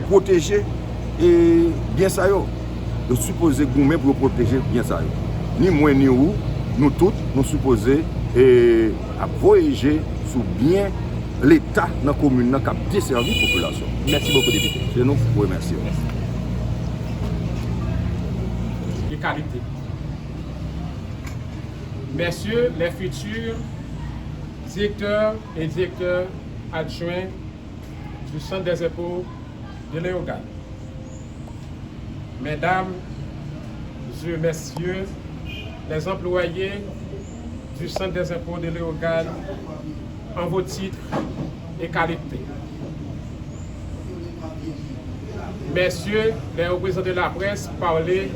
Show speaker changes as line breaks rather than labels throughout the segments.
protéger et bien ça yo. De supposer goumen pour protéger bien ça yo. Ni moi ni ou, nous tous nous supposons à voyager sous bien l'État dans la commune qui a desservi la population.
Merci beaucoup, député.
C'est nous qui vous remercions.
Qualité. Messieurs les futurs directeurs et directeurs adjoints du Centre des impôts de Léogane, Mesdames et Messieurs les employés du Centre des impôts de Léogane en vos titres et qualités, Messieurs les représentants de la presse parlée,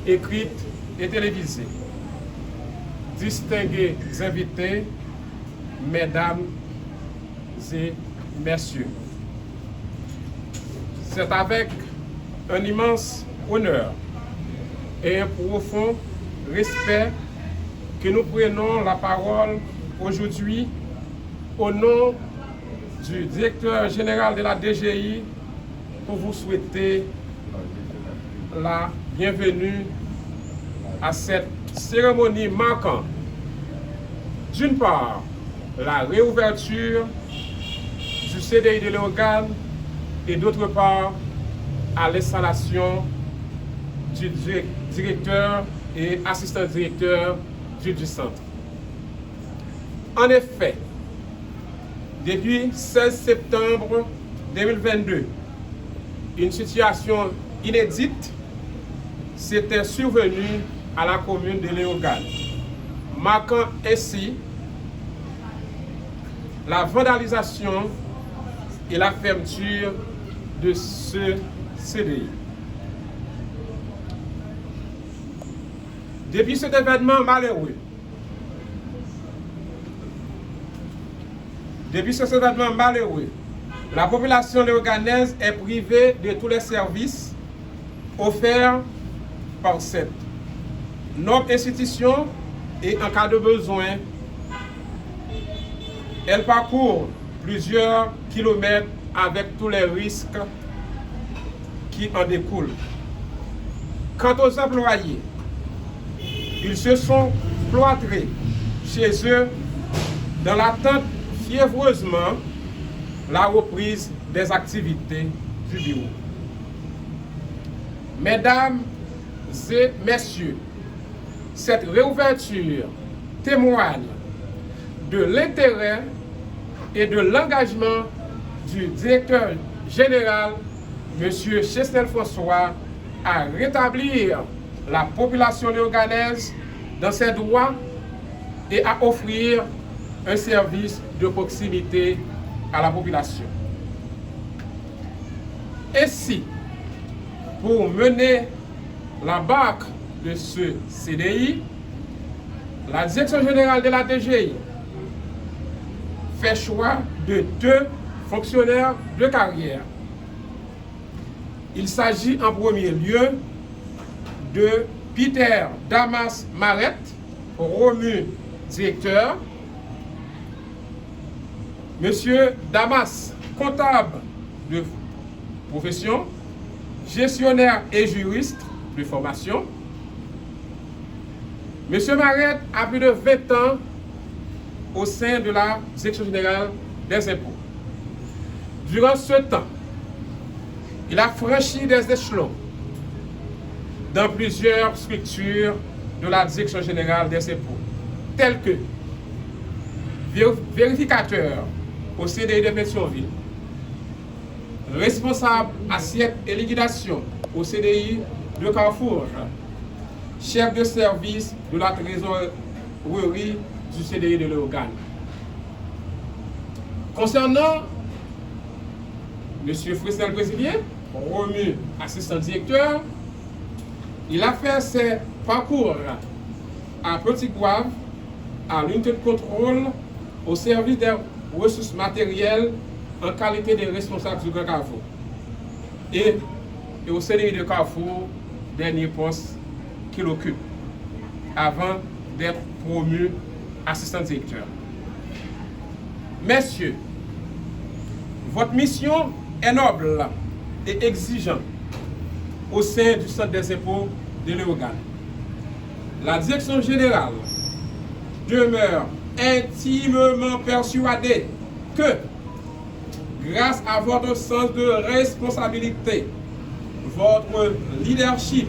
écrite et télévisée, distingués invités, Mesdames et Messieurs, c'est avec un immense honneur et un profond respect que nous prenons la parole aujourd'hui au nom du directeur général de la DGI pour vous souhaiter la bienvenue à cette cérémonie marquant d'une part la réouverture du CDI de Léogane et d'autre part à l'installation du directeur et assistant directeur du centre. En effet, depuis 16 septembre 2022, une situation inédite s'était survenue à la commune de Léogane, marquant ainsi la vandalisation et la fermeture de ce CDI. Depuis cet événement malheureux, la population léoganaise est privée de tous les services offerts par cette noble institution et en cas de besoin, elle parcourt plusieurs kilomètres avec tous les risques qui en découlent. Quant aux employés, ils se sont cloîtrés chez eux dans l'attente fiévreusement la reprise des activités du bureau. Mesdames et messieurs, cette réouverture témoigne de l'intérêt et de l'engagement du directeur général, M. Chesnel François, à rétablir la population léoganaise dans ses droits et à offrir un service de proximité à la population. Ainsi, pour mener la barque de ce CDI, la direction générale de la DGI fait choix de 2 fonctionnaires de carrière. Il s'agit en premier lieu de Peter Damas Maret, promu directeur, Monsieur Damas, comptable de profession, gestionnaire et juriste de formation. Monsieur Maret a plus de 20 ans au sein de la Direction générale des impôts. Durant ce temps, il a franchi des échelons dans plusieurs structures de la Direction générale des impôts, telles que vérificateur au CDI de Pétionville, responsable assiette et liquidation au CDI de Carrefour, chef de service de la trésorerie du CDI de Léogane. Concernant M. Fristel Brésilien, promu assistant directeur, il a fait ses parcours à Petit Goave, à l'unité de contrôle, au service des ressources matérielles en qualité de responsable du Grand Carrefour et au CDI de Carrefour, dernier poste qu'il occupe avant d'être promu assistant directeur. Messieurs, votre mission est noble et exigeant au sein du Centre des impôts de Léogane. La direction générale demeure intimement persuadée que, grâce à votre sens de responsabilité, votre leadership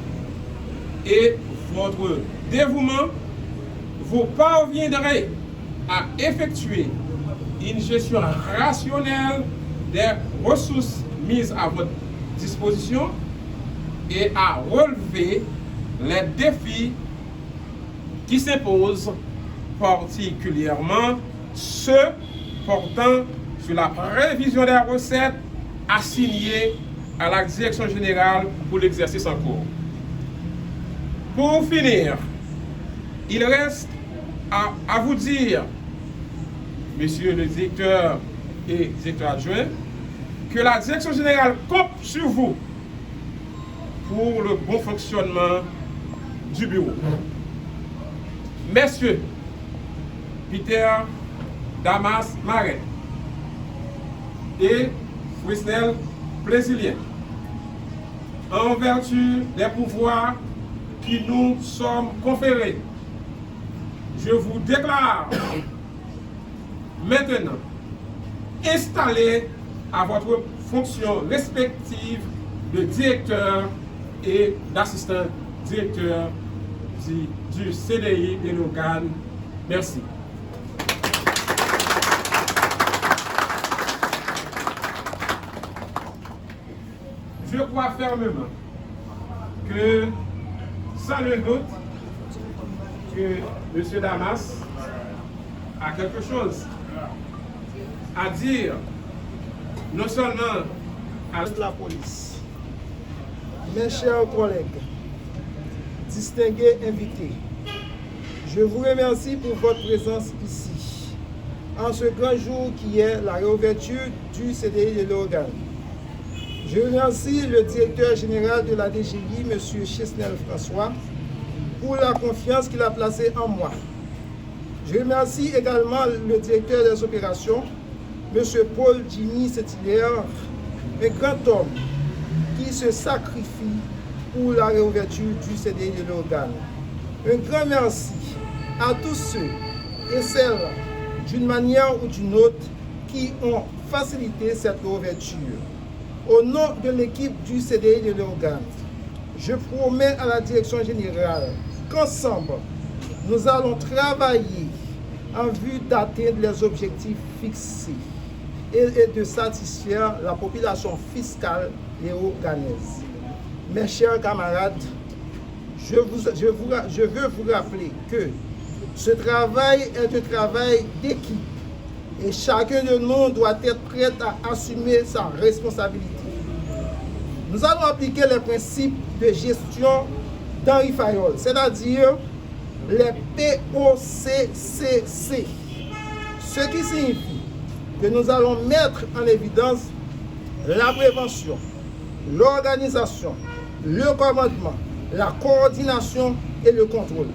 et votre dévouement, vous parviendrez à effectuer une gestion rationnelle des ressources mises à votre disposition et à relever les défis qui s'imposent, particulièrement ceux portant sur la prévision des recettes assignées à la Direction générale pour l'exercice en cours. Pour finir, il reste à vous dire, Monsieur le directeur et directeur adjoint, que la Direction générale compte sur vous pour le bon fonctionnement du bureau. Messieurs Peter Damas Maret et Frisnel Plaisilien, en vertu des pouvoirs qui nous sont conférés, je vous déclare maintenant installé à votre fonction respective de directeur et d'assistant directeur du CDI de Léogane. Merci. Je crois fermement que, sans le doute, que M. Damas a quelque chose à dire, non seulement à
la police. Mes chers collègues, distingués invités, je vous remercie pour votre présence ici, en ce grand jour qui est la réouverture du CDI de Léogane. Je remercie le directeur général de la DGI, M. Chesnel François, pour la confiance qu'il a placée en moi. Je remercie également le directeur des opérations, M. Paul Jimmy Saint-Hilaire, un grand homme qui se sacrifie pour la réouverture du CDI de Léogane. Un grand merci à tous ceux et celles, d'une manière ou d'une autre, qui ont facilité cette réouverture. Au nom de l'équipe du CDI de Léogane, je promets à la direction générale qu'ensemble, nous allons travailler en vue d'atteindre les objectifs fixés et de satisfaire la population fiscale léoganaise. Mes chers camarades, je veux vous rappeler que ce travail est un travail d'équipe et chacun de nous doit être prêt à assumer sa responsabilité. Nous allons appliquer les principes de gestion d'Henri Fayol, c'est-à-dire les POCCC, ce qui signifie que nous allons mettre en évidence la prévention, l'organisation, le commandement, la coordination et le contrôle.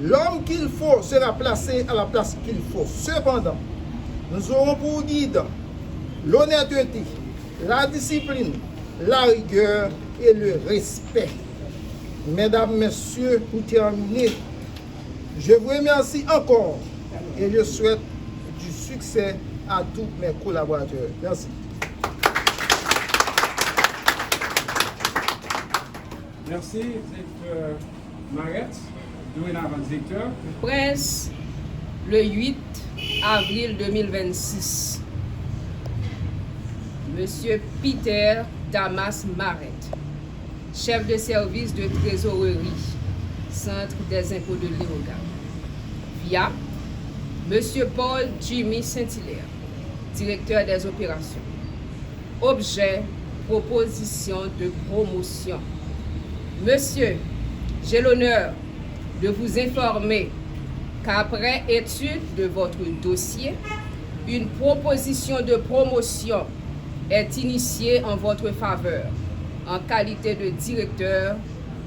L'homme qu'il faut sera placé à la place qu'il faut. Cependant, nous aurons pour guide l'honnêteté, la discipline, la rigueur et le respect. Mesdames, Messieurs, pour terminer, je vous remercie encore et je souhaite du succès à tous mes collaborateurs. Merci.
Merci, directeur Maret, dorénavant directeur.
Presse, le 8 avril 2026. Monsieur Peter Damas Maret, chef de service de trésorerie, Centre des impôts de Léogane. Via Monsieur Paul Jimmy Saint-Hilaire, directeur des opérations. Objet, proposition de promotion. Monsieur, j'ai l'honneur de vous informer qu'après étude de votre dossier, une proposition de promotion est initiée en votre faveur en qualité de directeur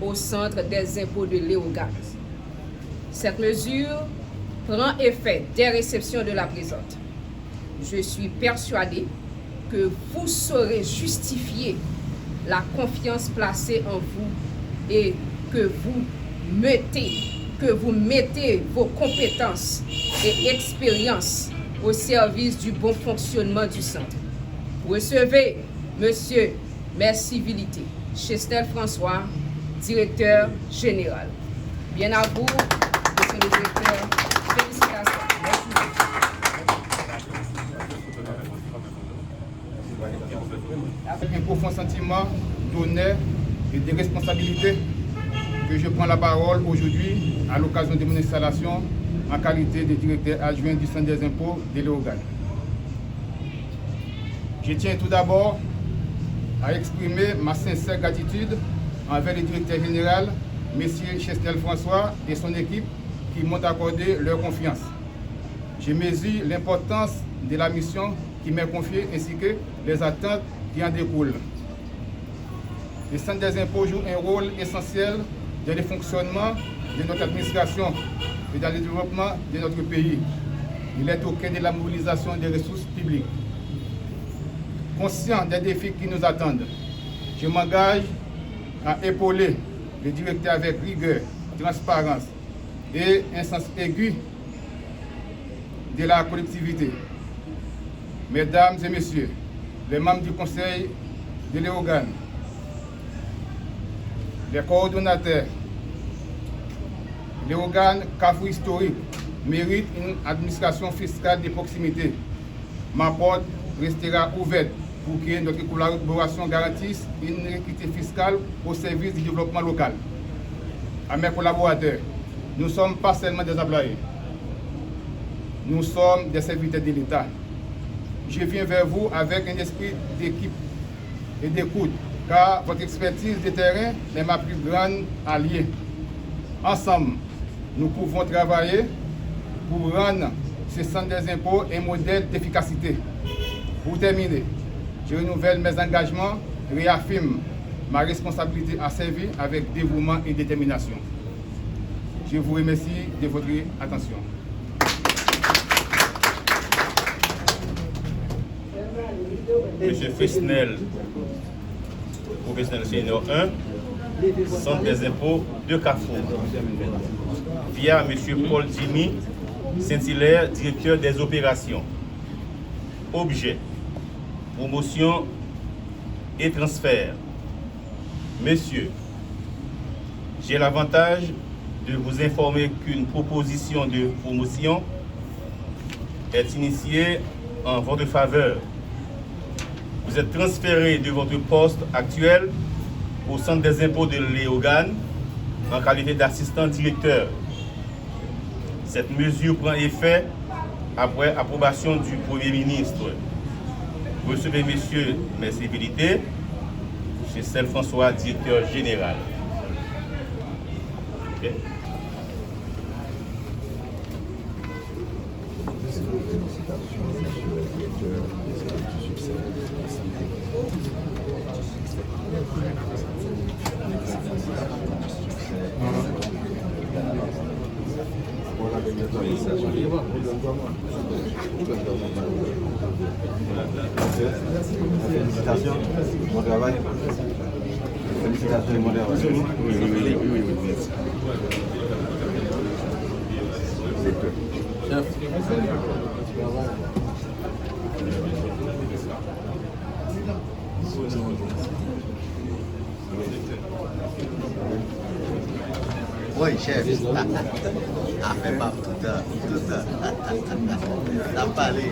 au Centre des impôts de Léogane. Cette mesure prend effet dès réception de la présente. Je suis persuadé que vous saurez justifier la confiance placée en vous et que vous mettez vos compétences et expériences au service du bon fonctionnement du centre. Recevez, Monsieur Mercivilité Chesnel François, directeur général. Bien à vous, Monsieur le directeur. Félicitations.
Avec un profond sentiment d'honneur et de responsabilité que je prends la parole aujourd'hui à l'occasion de mon installation en qualité de directeur adjoint du Centre des impôts de Léogane. Je tiens tout d'abord à exprimer ma sincère gratitude envers le directeur général, M. Chesnel François et son équipe qui m'ont accordé leur confiance. Je mesure l'importance de la mission qui m'est confiée ainsi que les attentes qui en découlent. Le Centre des impôts joue un rôle essentiel dans le fonctionnement de notre administration et dans le développement de notre pays. Il est au cœur de la mobilisation des ressources publiques. Conscient des défis qui nous attendent, je m'engage à épauler le directeur avec rigueur, transparence et un sens aigu de la collectivité. Mesdames et messieurs, les membres du conseil de Léogane, les coordonnateurs, Léogane, Carrefour historique, mérite une administration fiscale de proximité. Ma porte restera ouverte pour que notre collaboration garantisse une équité fiscale au service du développement local. À mes collaborateurs, nous ne sommes pas seulement des employés, nous sommes des serviteurs de l'État. Je viens vers vous avec un esprit d'équipe et d'écoute, car votre expertise de terrain est ma plus grande alliée. Ensemble, nous pouvons travailler pour rendre ce centre des impôts un modèle d'efficacité. Pour terminer, je renouvelle mes engagements et réaffirme ma responsabilité à servir avec dévouement et détermination. Je vous remercie de votre attention.
Monsieur Fresnel, professionnel senior 1, Centre des impôts de Carrefour. Via Monsieur Paul Jimmy, Saint-Hilaire, directeur des opérations. Objet, promotion et transfert. Messieurs, j'ai l'avantage de vous informer qu'une proposition de promotion est initiée en votre faveur. Vous êtes transféré de votre poste actuel au Centre des impôts de Léogane en qualité d'assistant directeur. Cette mesure prend effet après approbation du Premier ministre. Recevez, messieurs, mes civilités, Chesnel François, directeur général. Okay.
Félicitations, bon travail. Félicitations, bon travail.
Oui, chef. Ah, mais pas tout le temps. T'as parlé.